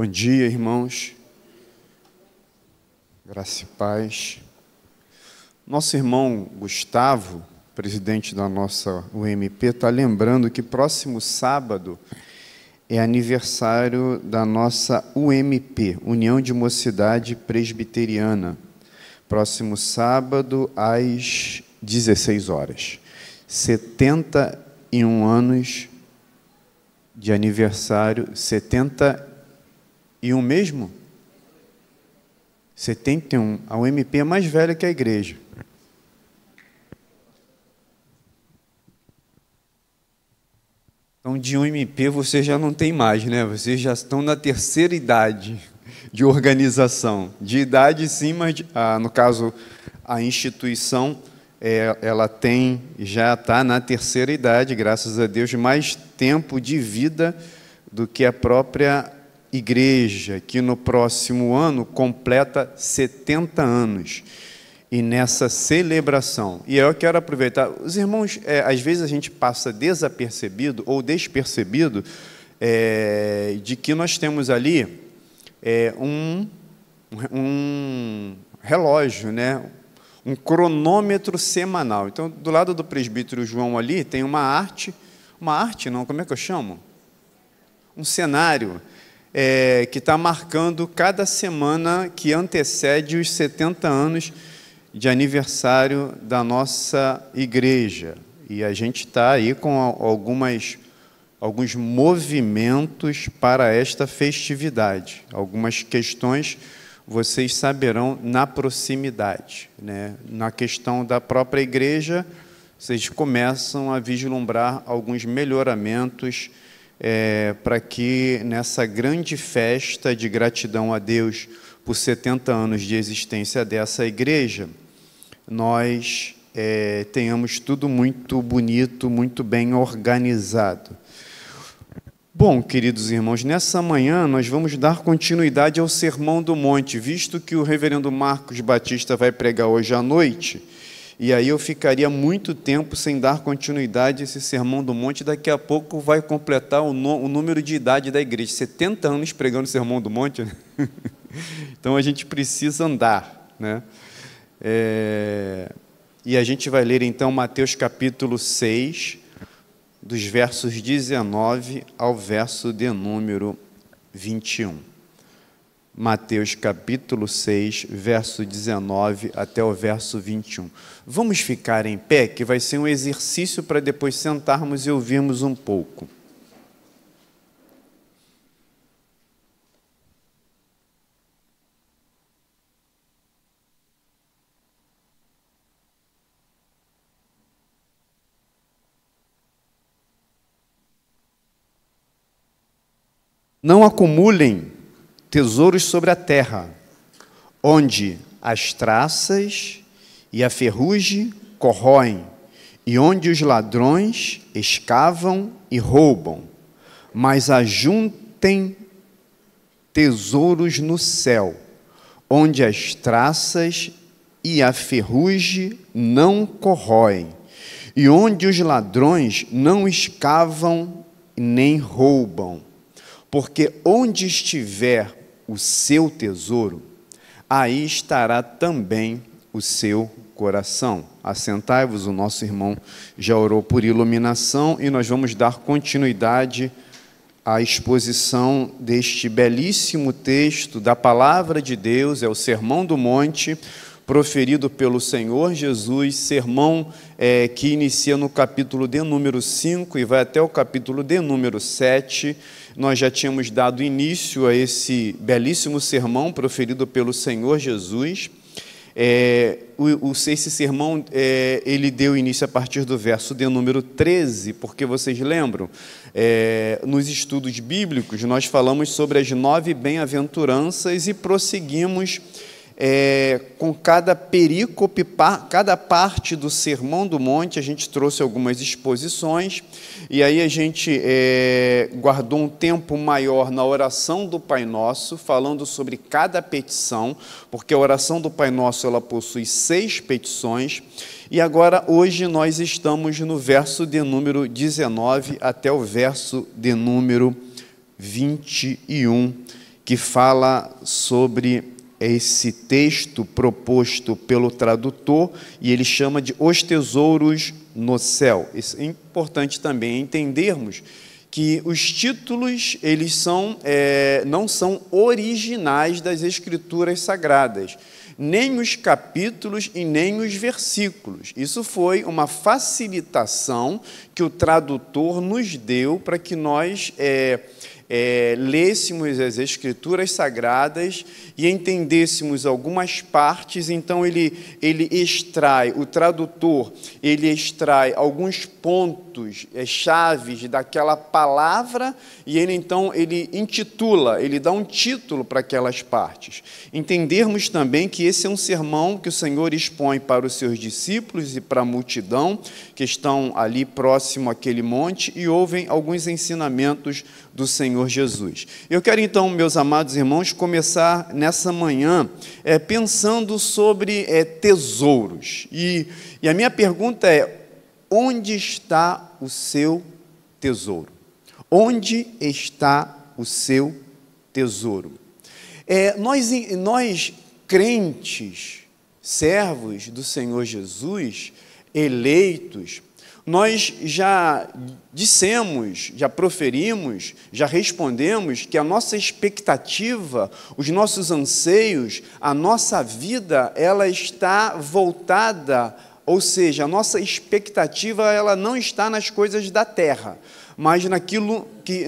Bom dia, irmãos. Graça e paz. Nosso irmão Gustavo, presidente da nossa UMP, está lembrando que próximo sábado é aniversário da nossa UMP, União de Mocidade Presbiteriana. Próximo sábado, às 16 horas. 71 anos de aniversário. 71 mesmo? 71. A UMP é mais velha que a igreja. Então, de UMP você já não tem mais, né? Vocês já estão na terceira idade de organização. De idade, sim, mas, no caso, a instituição, ela já está na terceira idade, graças a Deus, mais tempo de vida do que a própria igreja, que no próximo ano completa 70 anos. E nessa celebração, e eu quero aproveitar, os irmãos, às vezes a gente passa desapercebido ou despercebido de que nós temos ali um relógio, né? Um cronômetro semanal. Então, do lado do presbítero João ali, tem uma arte não, como é que eu chamo? Um cenário que está marcando cada semana que antecede os 70 anos de aniversário da nossa igreja. E a gente está aí com alguns movimentos para esta festividade. Algumas questões vocês saberão na proximidade, né? Na questão da própria igreja, vocês começam a vislumbrar alguns melhoramentos para que nessa grande festa de gratidão a Deus por 70 anos de existência dessa igreja, nós tenhamos tudo muito bonito, muito bem organizado. Bom, queridos irmãos, nessa manhã nós vamos dar continuidade ao Sermão do Monte, visto que o reverendo Marcos Batista vai pregar hoje à noite, e aí eu ficaria muito tempo sem dar continuidade a esse Sermão do Monte, daqui a pouco vai completar o número de idade da igreja, 70 anos pregando o Sermão do Monte, né? Então a gente precisa andar, né? E a gente vai ler então Mateus capítulo 6, dos versos 19 ao verso de número 21. Mateus capítulo 6, verso 19 até o verso 21. Vamos ficar em pé, que vai ser um exercício para depois sentarmos e ouvirmos um pouco. Não acumulem tesouros sobre a terra, onde as traças e a ferrugem corroem, e onde os ladrões escavam e roubam, mas ajuntem tesouros no céu, onde as traças e a ferrugem não corroem, e onde os ladrões não escavam nem roubam. Porque onde estiver o seu tesouro, aí estará também o seu coração. Assentai-vos, o nosso irmão já orou por iluminação e nós vamos dar continuidade à exposição deste belíssimo texto da Palavra de Deus, é o Sermão do Monte, proferido pelo Senhor Jesus, sermão que inicia no capítulo de número 5 e vai até o capítulo de número 7. Nós já tínhamos dado início a esse belíssimo sermão proferido pelo Senhor Jesus. Esse sermão, ele deu início a partir do verso de número 13, porque vocês lembram, nos estudos bíblicos, nós falamos sobre as 9 bem-aventuranças e prosseguimos com cada perícope, cada parte do Sermão do Monte, a gente trouxe algumas exposições, e aí a gente guardou um tempo maior na oração do Pai Nosso, falando sobre cada petição, porque a oração do Pai Nosso, ela possui 6 petições, e agora, hoje, nós estamos no verso de número 19 até o verso de número 21, que fala sobre esse texto proposto pelo tradutor, e ele chama de Os Tesouros no Céu. Isso é importante também entendermos que os títulos eles não são originais das Escrituras Sagradas, nem os capítulos e nem os versículos. Isso foi uma facilitação que o tradutor nos deu para que nós lêssemos as Escrituras Sagradas e entendêssemos algumas partes. Então o tradutor extrai alguns pontos, chaves daquela palavra, e ele intitula, ele dá um título para aquelas partes. Entendermos também que esse é um sermão que o Senhor expõe para os seus discípulos e para a multidão que estão ali próximo àquele monte e ouvem alguns ensinamentos do Senhor Jesus. Eu quero então, meus amados irmãos, começar nessa manhã pensando sobre tesouros. E a minha pergunta é: onde está o seu tesouro? Onde está o seu tesouro? Nós crentes, servos do Senhor Jesus, eleitos, nós já dissemos, já proferimos, já respondemos que a nossa expectativa, os nossos anseios, a nossa vida, ela está voltada, ou seja, a nossa expectativa ela não está nas coisas da terra, mas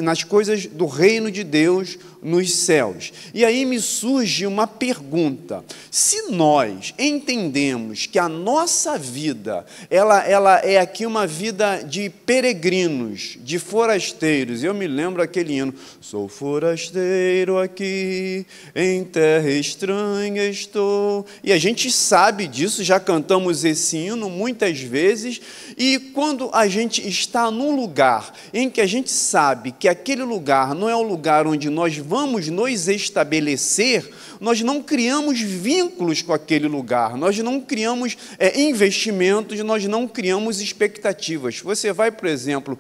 nas coisas do reino de Deus, nos céus. E aí me surge uma pergunta: se nós entendemos que a nossa vida, ela é aqui uma vida de peregrinos, de forasteiros, eu me lembro aquele hino, sou forasteiro aqui, em terra estranha estou, e a gente sabe disso, já cantamos esse hino muitas vezes, e quando a gente está num lugar em que a gente sabe que aquele lugar não é o lugar onde nós vamos nos estabelecer, nós não criamos vínculos com aquele lugar, nós não criamos investimentos, nós não criamos expectativas. Você vai, por exemplo,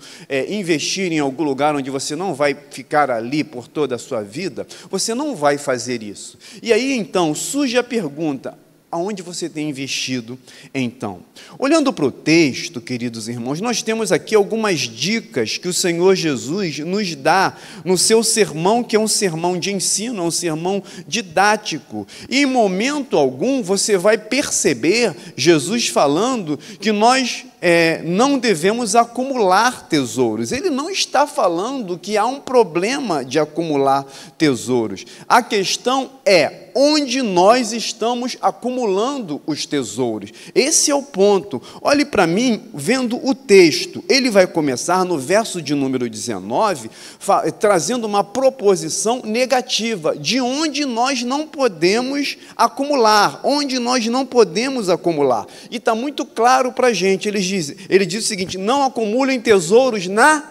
investir em algum lugar onde você não vai ficar ali por toda a sua vida, você não vai fazer isso. E aí, então, surge a pergunta: aonde você tem investido, então? Olhando para o texto, queridos irmãos, nós temos aqui algumas dicas que o Senhor Jesus nos dá no seu sermão, que é um sermão de ensino, é um sermão didático. E em momento algum você vai perceber Jesus falando que nós não devemos acumular tesouros. Ele não está falando que há um problema de acumular tesouros. A questão é onde nós estamos acumulando os tesouros. Esse é o ponto. Olhe para mim, vendo o texto. Ele vai começar no verso de número 19, trazendo uma proposição negativa, de onde nós não podemos acumular, onde nós não podemos acumular. E está muito claro para a gente. Ele diz o seguinte: não acumulem tesouros na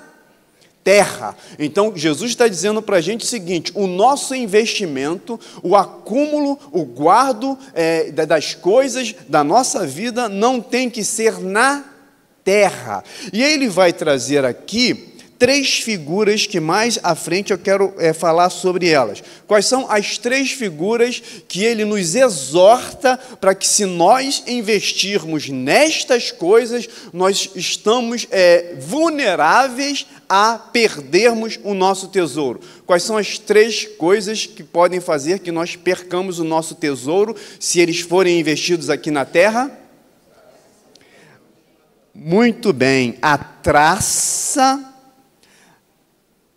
terra. Então, Jesus está dizendo para a gente o seguinte: o nosso investimento, o acúmulo, o guardo das coisas da nossa vida não tem que ser na terra. E ele vai trazer aqui 3 figuras que mais à frente eu quero falar sobre elas. Quais são as 3 figuras que ele nos exorta para que, se nós investirmos nestas coisas, nós estamos vulneráveis a perdermos o nosso tesouro? Quais são as 3 coisas que podem fazer que nós percamos o nosso tesouro se eles forem investidos aqui na terra? Muito bem, a traça,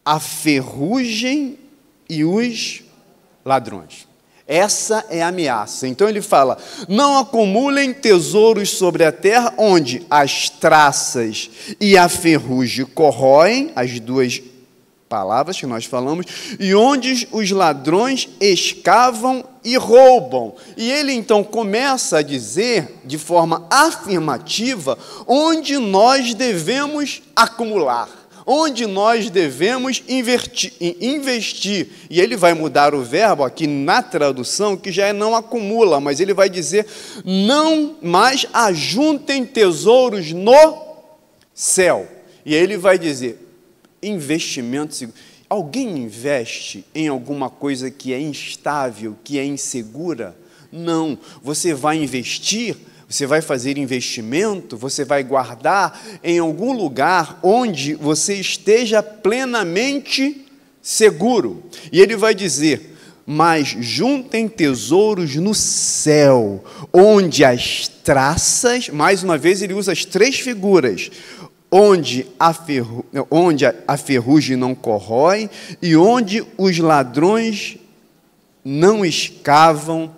a ferrugem e os ladrões. Essa é a ameaça. Então ele fala: não acumulem tesouros sobre a terra, onde as traças e a ferrugem corroem, as 2 palavras que nós falamos, e onde os ladrões escavam e roubam. E ele então começa a dizer, de forma afirmativa, onde nós devemos acumular, onde nós devemos investir. E ele vai mudar o verbo aqui na tradução, que já é não acumula, mas ele vai dizer: não mais ajuntem tesouros no céu. E ele vai dizer: investimento seguro. Alguém investe em alguma coisa que é instável, que é insegura? Não. Você vai investir, você vai fazer investimento, você vai guardar em algum lugar onde você esteja plenamente seguro. E ele vai dizer: mas juntem tesouros no céu, onde as traças, mais uma vez ele usa as três figuras, onde a ferrugem não corrói e onde os ladrões não escavam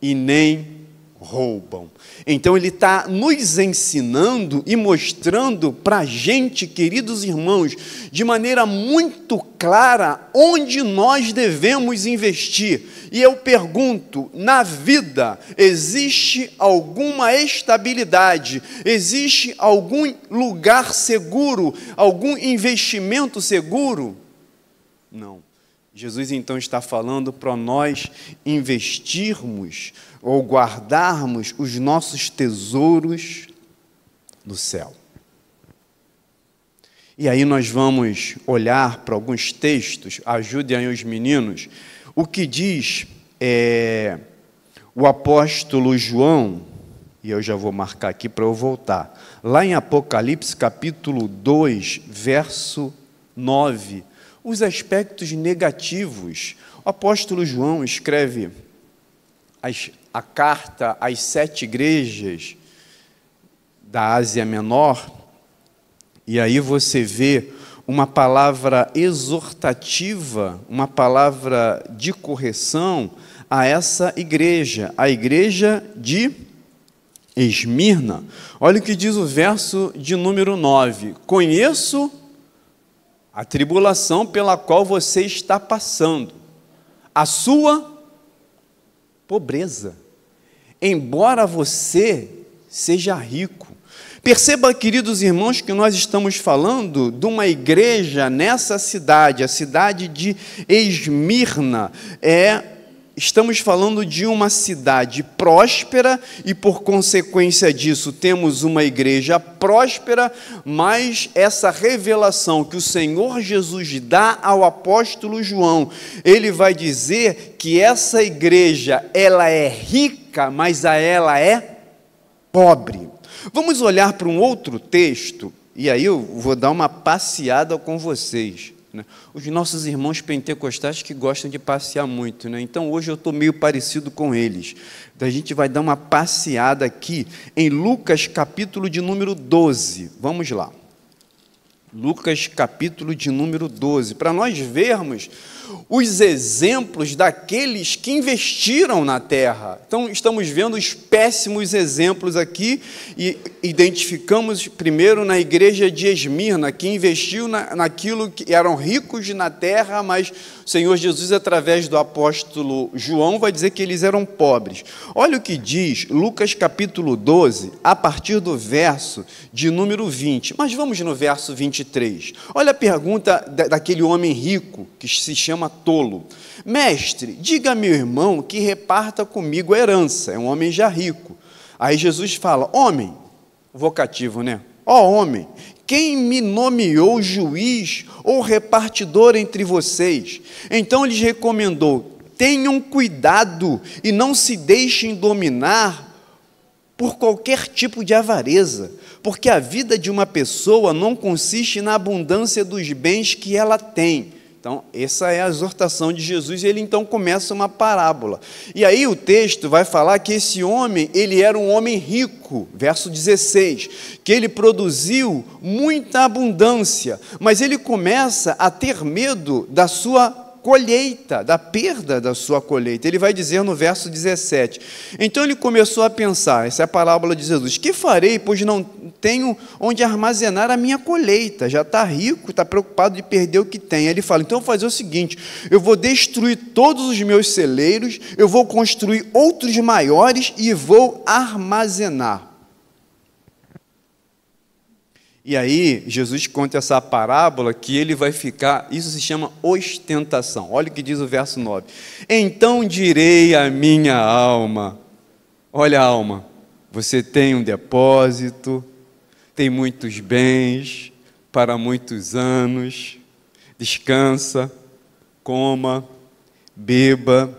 e nem roubam. Então ele está nos ensinando e mostrando para a gente, queridos irmãos, de maneira muito clara, onde nós devemos investir. E eu pergunto, na vida, existe alguma estabilidade? Existe algum lugar seguro? Algum investimento seguro? Não. Jesus então está falando para nós investirmos ou guardarmos os nossos tesouros no céu. E aí nós vamos olhar para alguns textos, ajudem aí os meninos, o que diz o apóstolo João, e eu já vou marcar aqui para eu voltar, lá em Apocalipse capítulo 2, verso 9, os aspectos negativos. O apóstolo João escreve a carta às 7 igrejas da Ásia Menor, e aí você vê uma palavra exortativa, uma palavra de correção a essa igreja, a igreja de Esmirna. Olha o que diz o verso de número 9: conheço a tribulação pela qual você está passando, a sua pobreza, embora você seja rico. Perceba, queridos irmãos, que nós estamos falando de uma igreja nessa cidade, a cidade de Esmirna. Estamos falando de uma cidade próspera e, por consequência disso, temos uma igreja próspera, mas essa revelação que o Senhor Jesus dá ao apóstolo João, ele vai dizer que essa igreja, ela é rica, mas ela é pobre. Vamos olhar para um outro texto, e aí eu vou dar uma passeada com vocês. Os nossos irmãos pentecostais que gostam de passear muito, né? Então hoje eu estou meio parecido com eles. Então a gente vai dar uma passeada aqui em Lucas capítulo de número 12. Vamos lá. Lucas capítulo de número 12, para nós vermos os exemplos daqueles que investiram na terra. Então, estamos vendo os péssimos exemplos aqui e identificamos primeiro na igreja de Esmirna, que investiu naquilo que eram ricos na terra, mas o Senhor Jesus, através do apóstolo João, vai dizer que eles eram pobres. Olha o que diz Lucas capítulo 12, a partir do verso de número 20. Mas vamos no verso 23. Olha a pergunta daquele homem rico, que se chama tolo. Mestre, diga a meu irmão que reparta comigo a herança. É um homem já rico. Aí Jesus fala: homem, vocativo, né? Ó homem, quem me nomeou juiz ou repartidor entre vocês? Então lhes recomendou: tenham cuidado e não se deixem dominar por qualquer tipo de avareza, porque a vida de uma pessoa não consiste na abundância dos bens que ela tem. Então, essa é a exortação de Jesus, e ele então começa uma parábola. E aí o texto vai falar que esse homem, ele era um homem rico, verso 16, que ele produziu muita abundância, mas ele começa a ter medo da sua colheita, da perda da sua colheita. Ele vai dizer no verso 17, então ele começou a pensar, essa é a parábola de Jesus: que farei, pois não tenho onde armazenar a minha colheita? Já está rico, está preocupado de perder o que tem. Ele fala: então eu vou fazer o seguinte, eu vou destruir todos os meus celeiros, eu vou construir outros maiores e vou armazenar. E aí, Jesus conta essa parábola que ele vai ficar, isso se chama ostentação. Olha o que diz o verso 9. Então direi à minha alma: olha, alma, você tem um depósito, tem muitos bens para muitos anos, descansa, coma, beba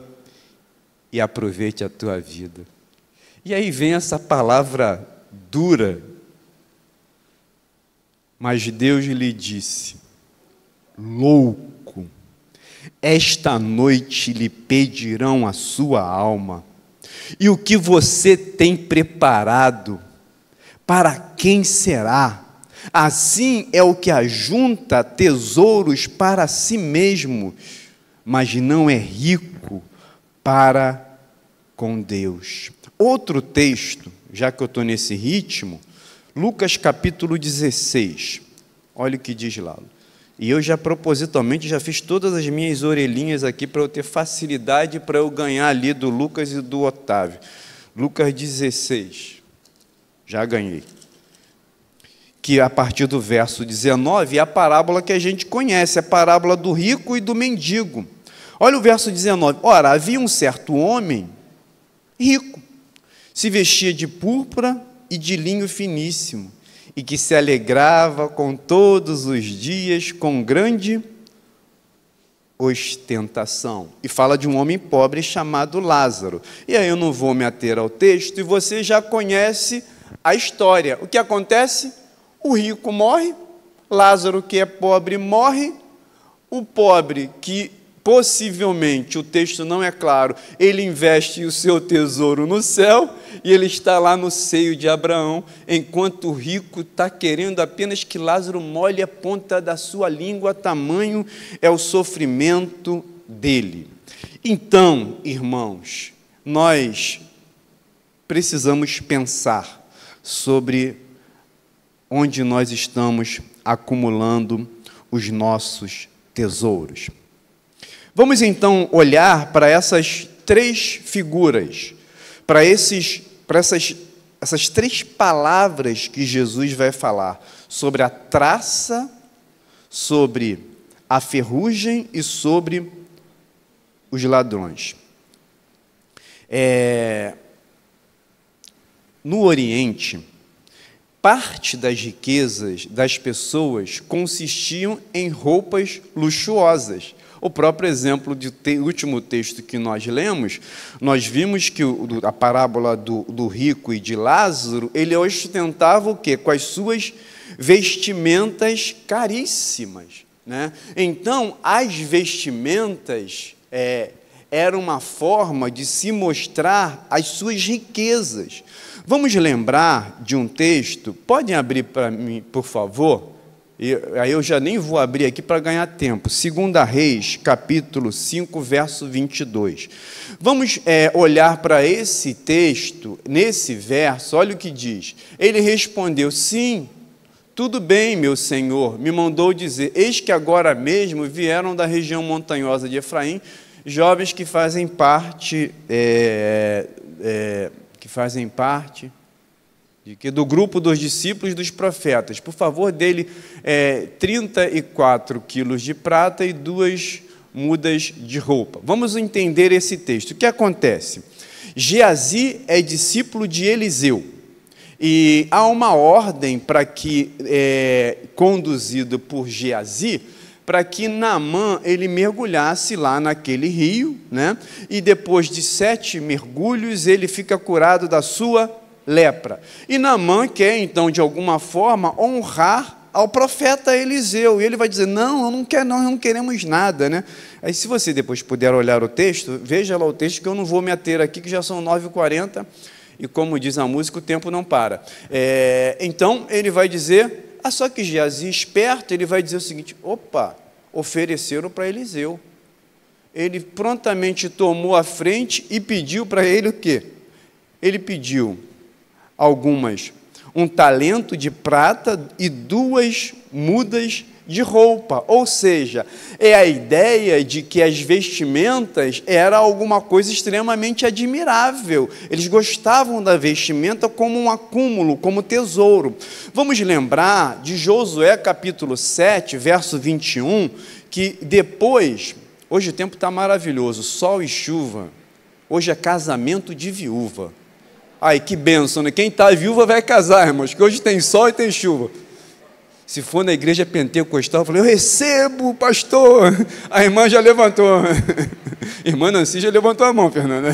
e aproveite a tua vida. E aí vem essa palavra dura, mas Deus lhe disse: louco, esta noite lhe pedirão a sua alma, e o que você tem preparado, para quem será? Assim é o que ajunta tesouros para si mesmo, mas não é rico para com Deus. Outro texto, já que eu estou nesse ritmo, Lucas capítulo 16, olha o que diz lá. E eu já propositalmente já fiz todas as minhas orelhinhas aqui para eu ter facilidade para eu ganhar ali do Lucas e do Otávio. Lucas 16, já ganhei. Que a partir do verso 19 é a parábola que a gente conhece, a parábola do rico e do mendigo. Olha o verso 19. Ora, havia um certo homem rico, se vestia de púrpura e de linho finíssimo, e que se alegrava com todos os dias com grande ostentação. E fala de um homem pobre chamado Lázaro. E aí eu não vou me ater ao texto, e você já conhece a história. O que acontece? O rico morre, Lázaro, que é pobre, morre. O pobre, que possivelmente, o texto não é claro, ele investe o seu tesouro no céu, e ele está lá no seio de Abraão, enquanto o rico está querendo apenas que Lázaro molhe a ponta da sua língua, tamanho é o sofrimento dele. Então, irmãos, nós precisamos pensar sobre onde nós estamos acumulando os nossos tesouros. Vamos então olhar para essas três figuras, para essas três palavras que Jesus vai falar, sobre a traça, sobre a ferrugem e sobre os ladrões. No Oriente, parte das riquezas das pessoas consistiam em roupas luxuosas. O próprio exemplo do último texto que nós lemos, nós vimos que a parábola do rico e de Lázaro, ele ostentava o quê? Com as suas vestimentas caríssimas, né? Então, as vestimentas eram uma forma de se mostrar as suas riquezas. Vamos lembrar de um texto, podem abrir para mim, por favor? Aí eu já nem vou abrir aqui para ganhar tempo. 2 Reis, capítulo 5, verso 22. Vamos olhar para esse texto, nesse verso, olha o que diz. Ele respondeu: sim, tudo bem, meu senhor, me mandou dizer, eis que agora mesmo vieram da região montanhosa de Efraim, jovens que fazem parte, do grupo dos discípulos dos profetas. Por favor, dele 34 quilos de prata e 2 mudas de roupa. Vamos entender esse texto. O que acontece? Geazi é discípulo de Eliseu. E há uma ordem para que, conduzido por Geazi, para que Naamã ele mergulhasse lá naquele rio, né? E depois de 7 mergulhos ele fica curado da sua lepra. E Naamã quer, então, de alguma forma, honrar ao profeta Eliseu. E ele vai dizer: não, eu não quero, nós não queremos nada, né? Aí, se você depois puder olhar o texto, veja lá o texto, que eu não vou me ater aqui, que já são 9h40, e como diz a música, o tempo não para. Então, ele vai dizer, só que Geazi, esperto, ele vai dizer o seguinte: opa, ofereceram para Eliseu. Ele prontamente tomou a frente e pediu para ele o quê? Ele pediu um talento de prata e 2 mudas de roupa, ou seja, é a ideia de que as vestimentas era alguma coisa extremamente admirável, eles gostavam da vestimenta como um acúmulo, como tesouro. Vamos lembrar de Josué capítulo 7, verso 21, que depois, hoje o tempo está maravilhoso, sol e chuva, hoje é casamento de viúva. Ai, que bênção, né? Quem está viúva vai casar, irmãos, que hoje tem sol e tem chuva. Se for na igreja pentecostal, eu falei, eu recebo, pastor. A irmã já levantou. Irmã Nancy já levantou a mão, Fernanda.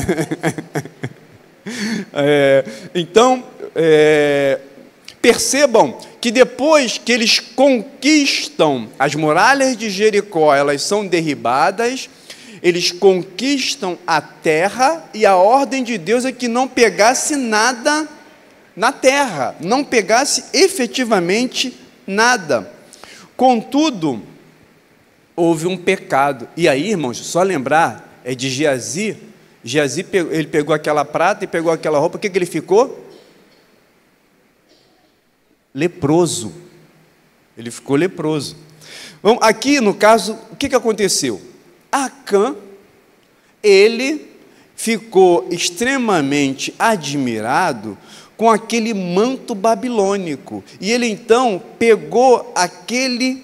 Então, percebam que depois que eles conquistam as muralhas de Jericó, elas são derribadas, eles conquistam a terra, e a ordem de Deus é que não pegasse nada na terra, não pegasse efetivamente nada. Contudo, houve um pecado. E aí, irmãos, só lembrar, é de Geazi. Geazi, ele pegou aquela prata e pegou aquela roupa, o que ele ficou? Leproso. Ele ficou leproso. Bom, aqui no caso, o que aconteceu? Acã, ele ficou extremamente admirado com aquele manto babilônico, e ele então pegou aquele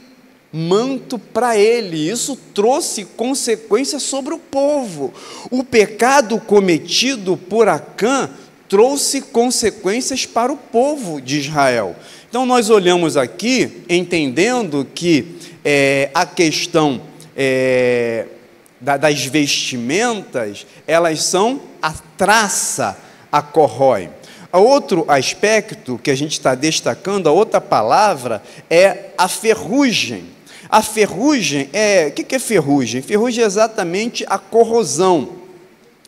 manto para ele. Isso trouxe consequências sobre o povo. O pecado cometido por Acã trouxe consequências para o povo de Israel. Então nós olhamos aqui, entendendo que a questão das vestimentas, elas são a traça, a corrói. Outro aspecto que a gente está destacando, a outra palavra, é a ferrugem. A ferrugem o que é ferrugem? Ferrugem é exatamente a corrosão,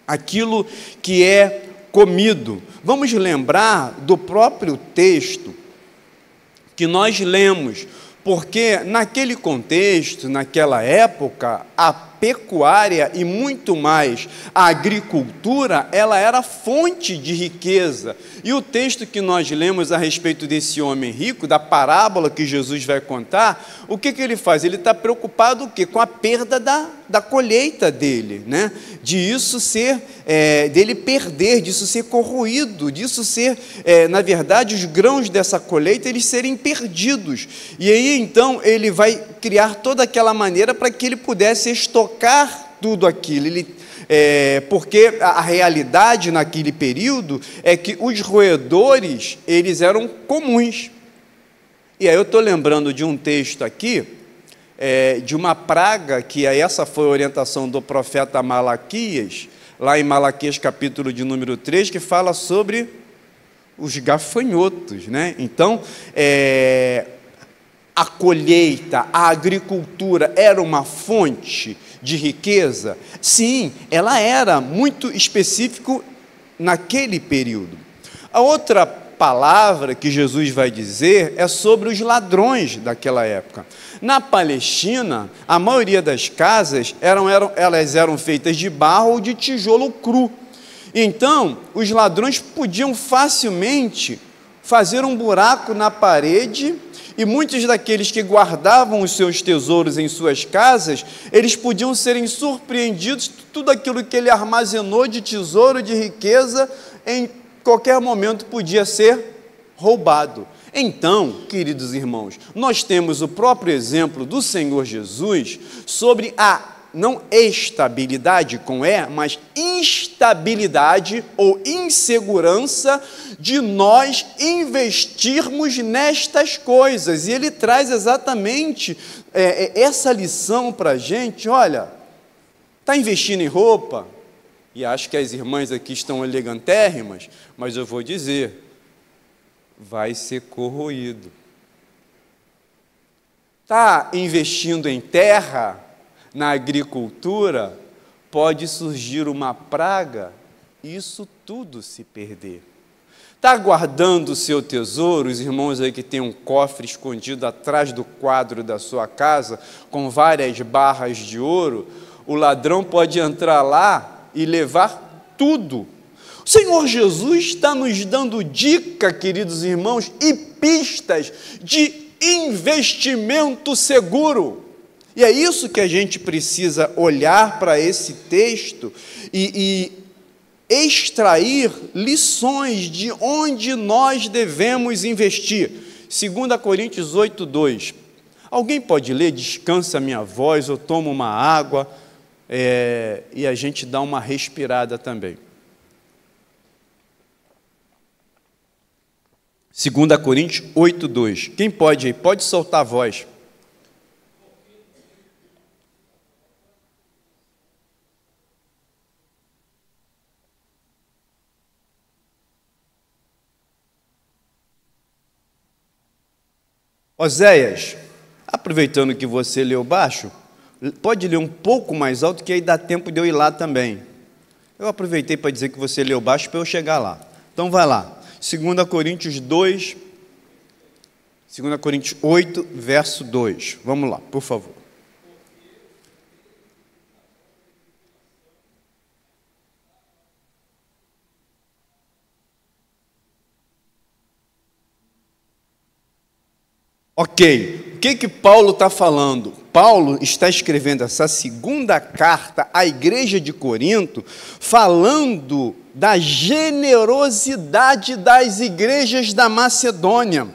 aquilo que é comido. Vamos lembrar do próprio texto que nós lemos, porque naquele contexto, naquela época, a pecuária e muito mais a agricultura, ela era fonte de riqueza. E o texto que nós lemos a respeito desse homem rico, da parábola que Jesus vai contar, o que ele faz? Ele está preocupado o quê? Com a perda da colheita dele, né? Dele perder, disso ser corroído, disso ser, na verdade, os grãos dessa colheita, eles serem perdidos. E aí, então, ele vai criar toda aquela maneira para que ele pudesse estocar tudo aquilo. Porque a realidade naquele período é que os roedores, eles eram comuns. E aí eu estou lembrando de um texto aqui, de uma praga, que essa foi a orientação do profeta Malaquias, lá em Malaquias capítulo de número 3, que fala sobre os gafanhotos, né? Então, a colheita, a agricultura era uma fonte de riqueza? Sim, ela era muito específico naquele período. A outra palavra que Jesus vai dizer é sobre os ladrões daquela época. Na Palestina, a maioria das casas elas eram feitas de barro ou de tijolo cru. Então, os ladrões podiam facilmente fazer um buraco na parede, e muitos daqueles que guardavam os seus tesouros em suas casas, eles podiam serem surpreendidos, tudo aquilo que ele armazenou de tesouro, de riqueza, em qualquer momento podia ser roubado. Então, queridos irmãos, nós temos o próprio exemplo do Senhor Jesus sobre a não estabilidade com mas instabilidade ou insegurança de nós investirmos nestas coisas. E ele traz exatamente essa lição para a gente. Olha, está investindo em roupa? E acho que as irmãs aqui estão elegantérrimas, mas eu vou dizer, vai ser corroído. Está investindo em terra, na agricultura, pode surgir uma praga e isso tudo se perder. Está guardando o seu tesouro, os irmãos aí que tem um cofre escondido atrás do quadro da sua casa, com várias barras de ouro, o ladrão pode entrar lá e levar tudo. O Senhor Jesus está nos dando dica, queridos irmãos, e pistas de investimento seguro. E é isso que a gente precisa olhar para esse texto e extrair lições de onde nós devemos investir. 2 Coríntios 8:2. Alguém pode ler? Descansa a minha voz, eu tomo uma água e a gente dá uma respirada também. 2 Coríntios 8:2. Quem pode aí? Pode soltar a voz. Oséias, aproveitando que você leu baixo, pode ler um pouco mais alto, que aí dá tempo de eu ir lá também. Eu aproveitei para dizer que você leu baixo para eu chegar lá. Então vai lá. 2 Coríntios 2, 2 Coríntios 8, verso 2. Vamos lá, por favor. Ok, o que Paulo está falando? Paulo está escrevendo essa segunda carta à igreja de Corinto, falando da generosidade das igrejas da Macedônia.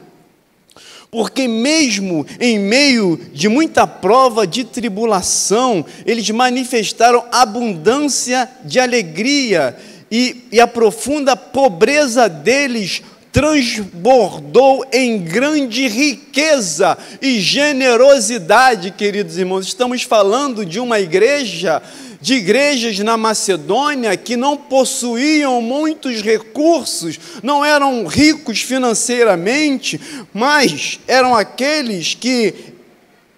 Porque mesmo em meio de muita prova de tribulação, eles manifestaram abundância de alegria e a profunda pobreza deles transbordou em grande riqueza e generosidade, queridos irmãos. Estamos falando de uma igreja, de igrejas na Macedônia que não possuíam muitos recursos, não eram ricos financeiramente, mas eram aqueles que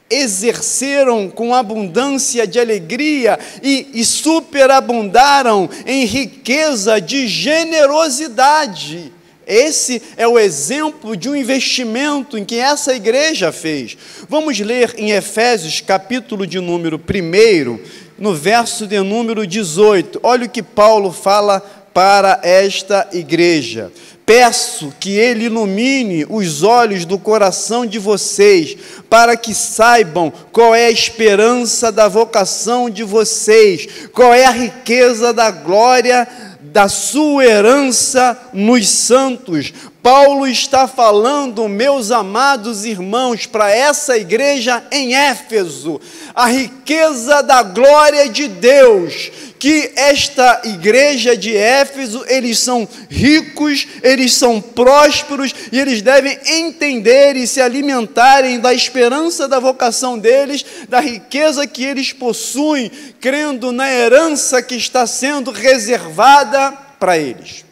exerceram com abundância de alegria e superabundaram em riqueza de generosidade. Esse é o exemplo de um investimento em que essa igreja fez. Vamos ler em Efésios, capítulo de número 1, no verso de número 18. Olha o que Paulo fala para esta igreja. Peço que ele ilumine os olhos do coração de vocês, para que saibam qual é a esperança da vocação de vocês, qual é a riqueza da glória da sua herança nos santos. Paulo está falando, meus amados irmãos, para essa igreja em Éfeso, a riqueza da glória de Deus, que esta igreja de Éfeso, eles são ricos, eles são prósperos, e eles devem entender e se alimentarem da esperança da vocação deles, da riqueza que eles possuem, crendo na herança que está sendo reservada para eles.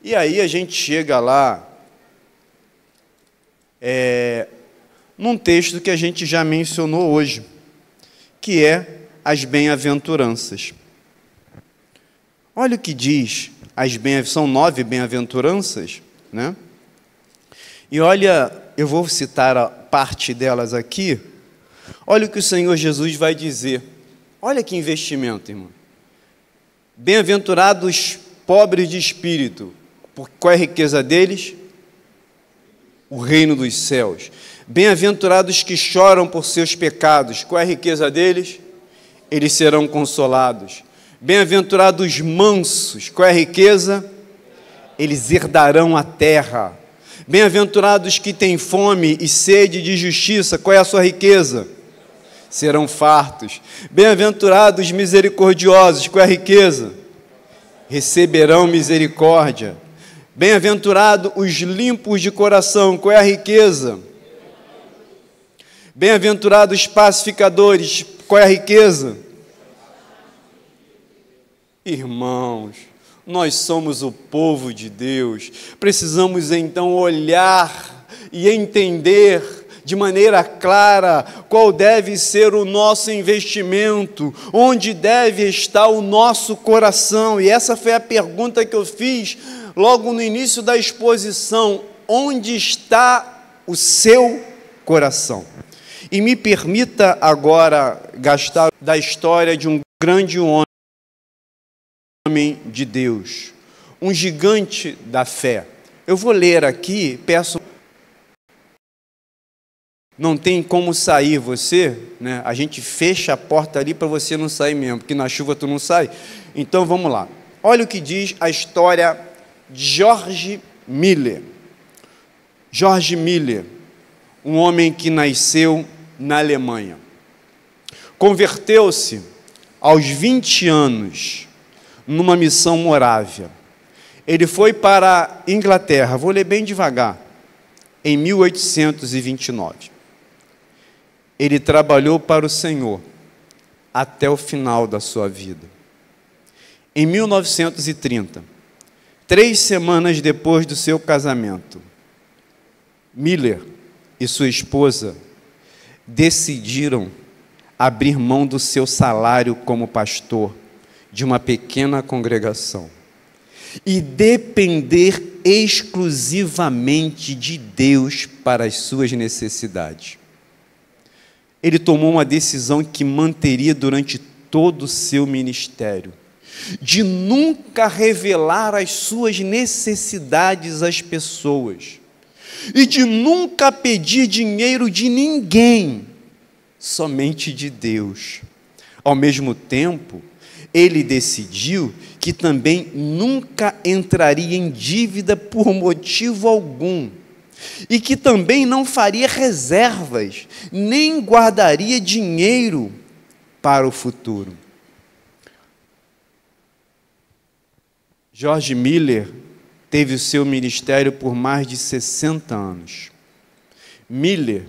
E aí a gente chega lá, num texto que a gente já mencionou hoje, que é as bem-aventuranças. Olha o que diz, são 9 bem-aventuranças, né? E olha, eu vou citar a parte delas aqui. Olha o que o Senhor Jesus vai dizer. Olha que investimento, irmão. Bem-aventurados pobres de espírito. Qual é a riqueza deles? O reino dos céus. Bem-aventurados que choram por seus pecados. Qual é a riqueza deles? Eles serão consolados. Bem-aventurados mansos. Qual é a riqueza? Eles herdarão a terra. Bem-aventurados que têm fome e sede de justiça. Qual é a sua riqueza? Serão fartos. Bem-aventurados misericordiosos. Qual é a riqueza? Receberão misericórdia. Bem-aventurados os limpos de coração. Qual é a riqueza? Bem-aventurados pacificadores. Qual é a riqueza? Irmãos, nós somos o povo de Deus. Precisamos então olhar e entender de maneira clara qual deve ser o nosso investimento, onde deve estar o nosso coração. E essa foi a pergunta que eu fiz logo no início da exposição: onde está o seu coração? E me permita agora gastar da história de um grande homem de Deus, um gigante da fé. Eu vou ler aqui, peço. Não tem como sair você, né? A gente fecha a porta ali para você não sair mesmo, porque na chuva tu não sai. Então vamos lá. Olha o que diz a história de George Miller. George Miller, um homem que nasceu na Alemanha. Converteu-se aos 20 anos numa missão morávia. Ele foi para a Inglaterra, vou ler bem devagar, em 1829. Ele trabalhou para o Senhor até o final da sua vida. Em 1930, 3 semanas depois do seu casamento, Miller e sua esposa decidiram abrir mão do seu salário como pastor de uma pequena congregação e depender exclusivamente de Deus para as suas necessidades. Ele tomou uma decisão que manteria durante todo o seu ministério, de nunca revelar as suas necessidades às pessoas e de nunca pedir dinheiro de ninguém, somente de Deus. Ao mesmo tempo, ele decidiu que também nunca entraria em dívida por motivo algum e que também não faria reservas, nem guardaria dinheiro para o futuro. George Miller teve o seu ministério por mais de 60 anos. Miller,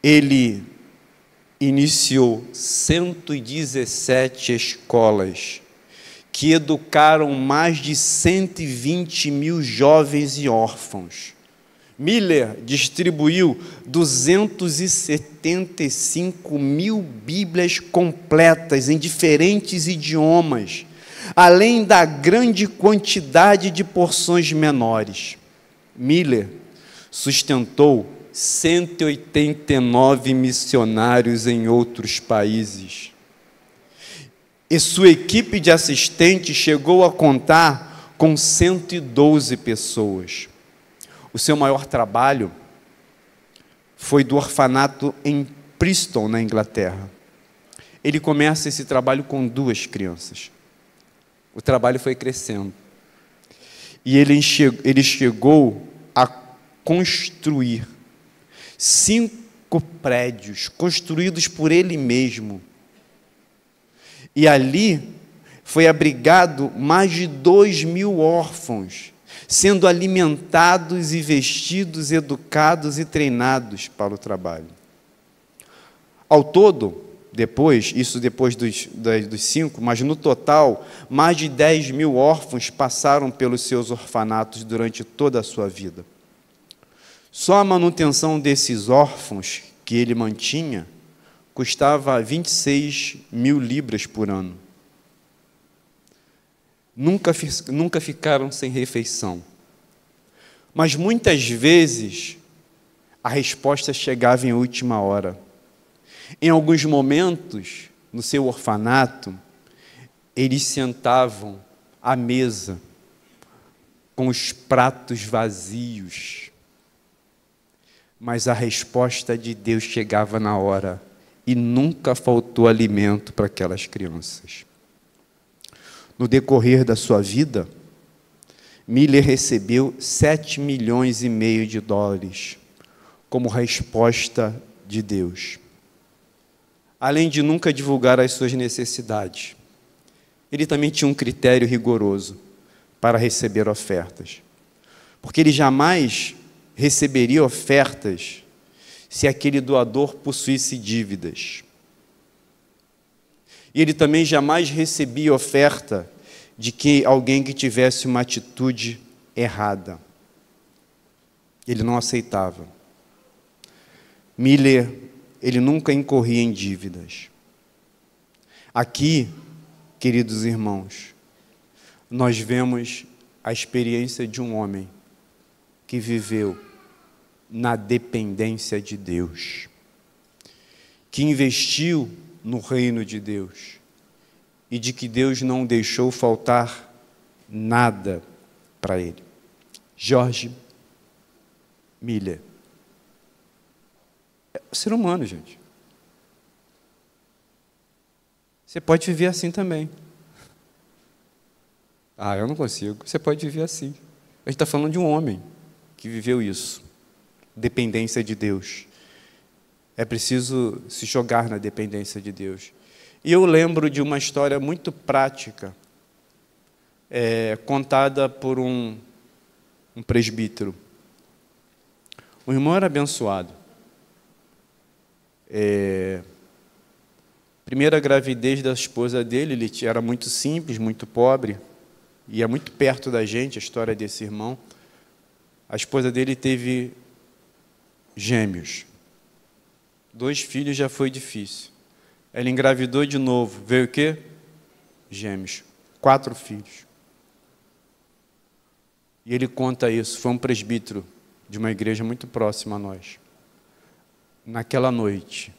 ele iniciou 117 escolas que educaram mais de 120 mil jovens e órfãos. Miller distribuiu 275 mil Bíblias completas em diferentes idiomas, além da grande quantidade de porções menores. Miller sustentou 189 missionários em outros países. E sua equipe de assistentes chegou a contar com 112 pessoas. O seu maior trabalho foi do orfanato em Preston, na Inglaterra. Ele começa esse trabalho com 2 crianças. O trabalho foi crescendo. E ele chegou a construir 5 prédios, construídos por ele mesmo. E ali foi abrigado mais de 2.000 órfãos, sendo alimentados e vestidos, educados e treinados para o trabalho. Ao todo, depois dos 5, mas no total, mais de 10.000 órfãos passaram pelos seus orfanatos durante toda a sua vida. Só a manutenção desses órfãos que ele mantinha custava 26 mil libras por ano. Nunca ficaram sem refeição. Mas muitas vezes a resposta chegava em última hora. Em alguns momentos, no seu orfanato, eles sentavam à mesa com os pratos vazios. Mas a resposta de Deus chegava na hora e nunca faltou alimento para aquelas crianças. No decorrer da sua vida, Miller recebeu 7,5 milhões de dólares como resposta de Deus. Além de nunca divulgar as suas necessidades, ele também tinha um critério rigoroso para receber ofertas, porque ele jamais receberia ofertas se aquele doador possuísse dívidas. E ele também jamais recebia oferta de alguém que tivesse uma atitude errada. Ele não aceitava. Miller, ele nunca incorria em dívidas. Aqui, queridos irmãos, nós vemos a experiência de um homem que viveu na dependência de Deus, que investiu no reino de Deus e de que Deus não deixou faltar nada para ele. George Miller. É ser humano, gente. Você pode viver assim também. Ah, eu não consigo. Você pode viver assim. A gente está falando de um homem que viveu isso. Dependência de Deus. É preciso se jogar na dependência de Deus. E eu lembro de uma história muito prática. contada por um presbítero. O irmão era abençoado. Primeira gravidez da esposa dele, ele era muito simples, muito pobre, ia muito perto da gente, a história desse irmão. A esposa dele teve gêmeos. 2 filhos já foi difícil. Ela engravidou de novo. Veio o quê? Gêmeos. 4 filhos. E ele conta isso. Foi um presbítero de uma igreja muito próxima a nós. Naquela noite,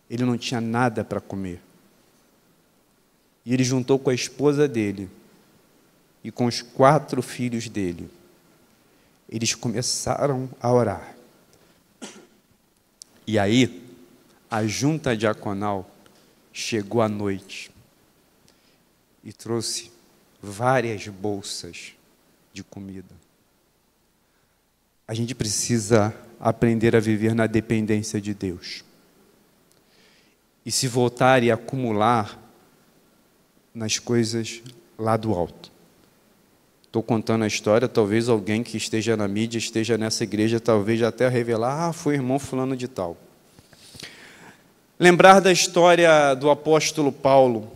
ele não tinha nada para comer. E ele juntou com a esposa dele e com os 4 filhos dele. Eles começaram a orar. E aí, a junta diaconal chegou à noite e trouxe várias bolsas de comida. A gente precisa aprender a viver na dependência de Deus. E se voltar e acumular nas coisas lá do alto. Estou contando a história, talvez alguém que esteja na mídia, esteja nessa igreja, talvez até revelar, foi irmão fulano de tal. Lembrar da história do apóstolo Paulo,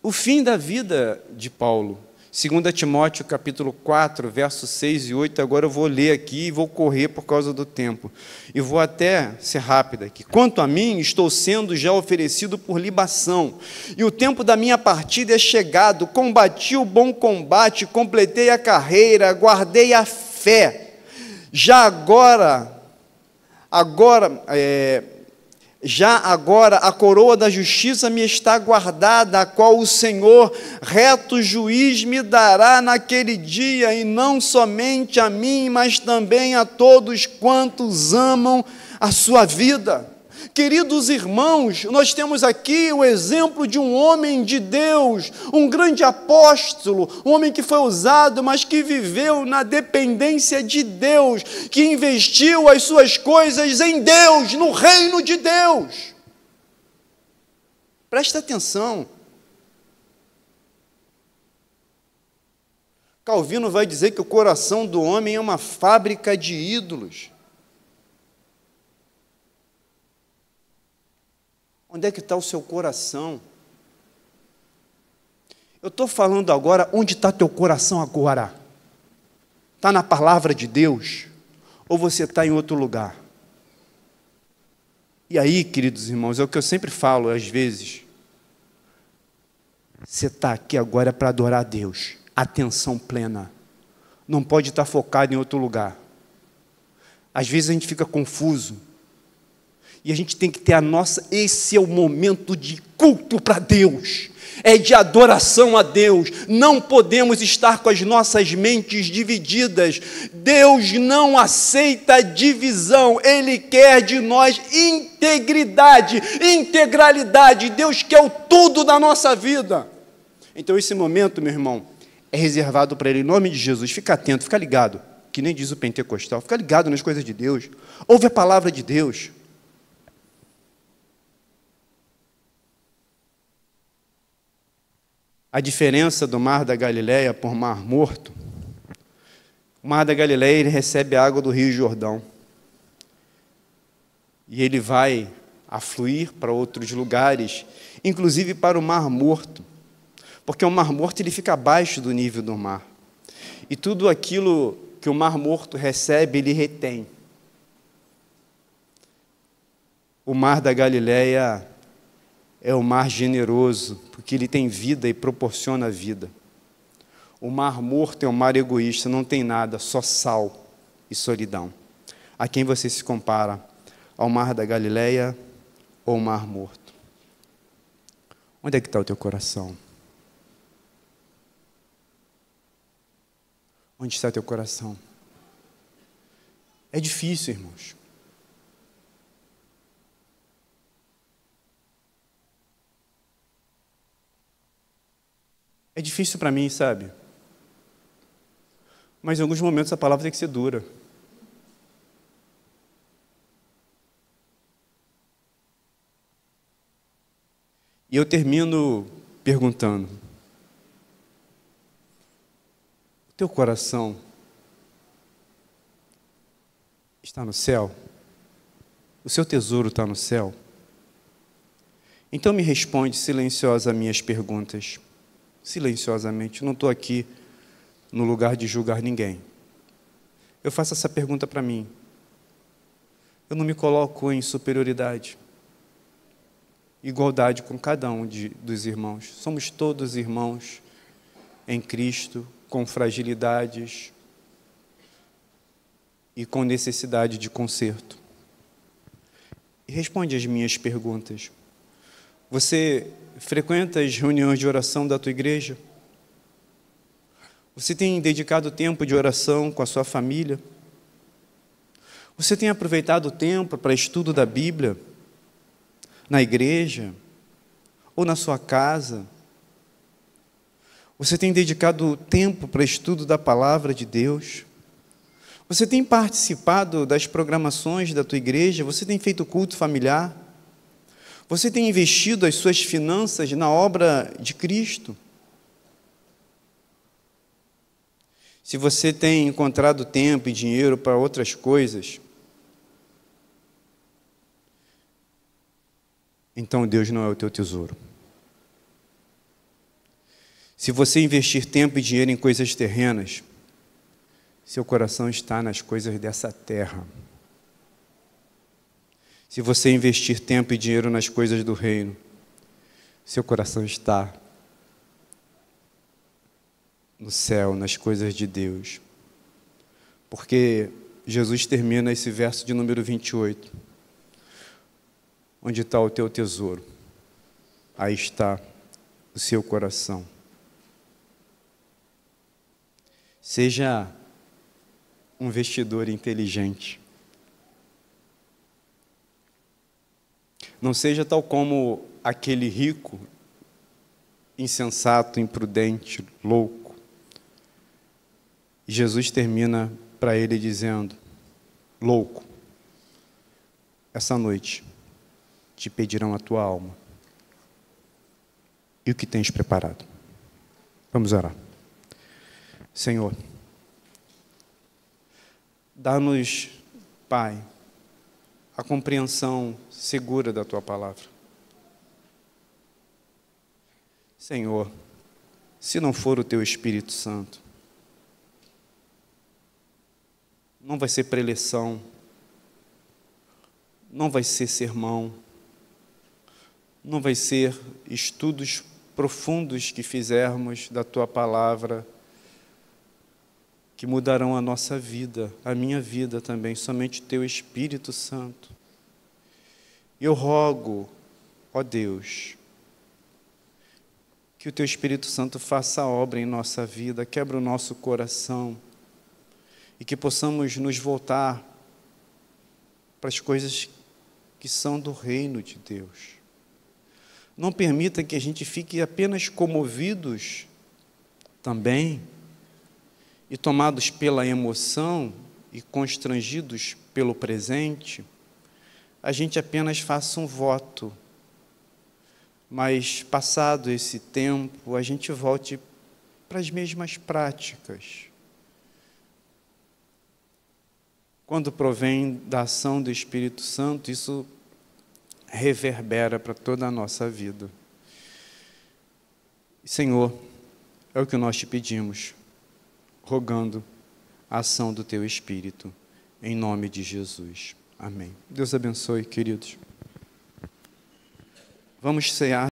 o fim da vida de Paulo. 2 Timóteo capítulo 4, versos 6 e 8, agora eu vou ler aqui e vou correr por causa do tempo. E vou até ser rápido aqui. Quanto a mim, estou sendo já oferecido por libação, e o tempo da minha partida é chegado. Combati o bom combate, completei a carreira, guardei a fé. Já agora a coroa da justiça me está guardada, a qual o Senhor, reto juiz, me dará naquele dia, e não somente a mim, mas também a todos quantos amam a sua vida. Queridos irmãos, nós temos aqui o exemplo de um homem de Deus, um grande apóstolo, um homem que foi usado, mas que viveu na dependência de Deus, que investiu as suas coisas em Deus, no reino de Deus. Presta atenção. Calvino vai dizer que o coração do homem é uma fábrica de ídolos. Onde é que está o seu coração? Eu estou falando agora, onde está teu coração agora? Está na palavra de Deus? Ou você está em outro lugar? E aí, queridos irmãos, é o que eu sempre falo às vezes. Você está aqui agora para adorar a Deus. Atenção plena. Não pode estar focado em outro lugar. Às vezes a gente fica confuso. E a gente tem que ter esse é o momento de culto para Deus, é de adoração a Deus. Não podemos estar com as nossas mentes divididas. Deus não aceita divisão, Ele quer de nós integridade, integralidade. Deus quer o tudo da nossa vida. Então esse momento, meu irmão, é reservado para Ele, em nome de Jesus. Fica atento, fica ligado, que nem diz o pentecostal, fica ligado nas coisas de Deus, ouve a palavra de Deus. A diferença do Mar da Galileia por Mar Morto, o Mar da Galileia ele recebe a água do Rio Jordão, e ele vai afluir para outros lugares, inclusive para o Mar Morto, porque o Mar Morto ele fica abaixo do nível do mar, e tudo aquilo que o Mar Morto recebe, ele retém. O Mar da Galileia é o mar generoso, porque ele tem vida e proporciona vida. O Mar Morto é um mar egoísta, não tem nada, só sal e solidão. A quem você se compara? Ao Mar da Galileia ou ao Mar Morto? Onde é que está o teu coração? Onde está teu coração? É difícil, irmãos. É difícil para mim, sabe? Mas em alguns momentos a palavra tem que ser dura. E eu termino perguntando: teu coração está no céu? O seu tesouro está no céu? Então me responde silenciosa as minhas perguntas. Silenciosamente. Não estou aqui no lugar de julgar ninguém. Eu faço essa pergunta para mim. Eu não me coloco em superioridade. Igualdade com cada um dos irmãos. Somos todos irmãos em Cristo, com fragilidades e com necessidade de conserto. E responde as minhas perguntas. Você frequenta as reuniões de oração da tua igreja? Você tem dedicado tempo de oração com a sua família? Você tem aproveitado o tempo para estudo da Bíblia? Na igreja? Ou na sua casa? Você tem dedicado tempo para estudo da Palavra de Deus? Você tem participado das programações da tua igreja? Você tem feito culto familiar? Você tem investido as suas finanças na obra de Cristo? Se você tem encontrado tempo e dinheiro para outras coisas, então Deus não é o teu tesouro. Se você investir tempo e dinheiro em coisas terrenas, seu coração está nas coisas dessa terra. Se você investir tempo e dinheiro nas coisas do reino, seu coração está no céu, nas coisas de Deus. Porque Jesus termina esse verso de número 28. Onde está o teu tesouro? Aí está o seu coração. Seja um investidor inteligente. Não seja tal como aquele rico, insensato, imprudente, louco. E Jesus termina para ele dizendo: louco, essa noite te pedirão a tua alma. E o que tens preparado? Vamos orar. Senhor, dá-nos, Pai, a compreensão segura da Tua palavra. Senhor, se não for o Teu Espírito Santo, não vai ser preleção, não vai ser sermão, não vai ser estudos profundos que fizermos da Tua palavra que mudarão a nossa vida, a minha vida também, somente Teu Espírito Santo. Eu rogo, ó Deus, que o Teu Espírito Santo faça a obra em nossa vida, quebra o nosso coração e que possamos nos voltar para as coisas que são do reino de Deus. Não permita que a gente fique apenas comovidos também e tomados pela emoção e constrangidos pelo presente, a gente apenas faça um voto, mas passado esse tempo, a gente volte para as mesmas práticas. Quando provém da ação do Espírito Santo, isso reverbera para toda a nossa vida. Senhor, é o que nós te pedimos, rogando a ação do Teu Espírito, em nome de Jesus. Amém. Deus abençoe, queridos. Vamos cear.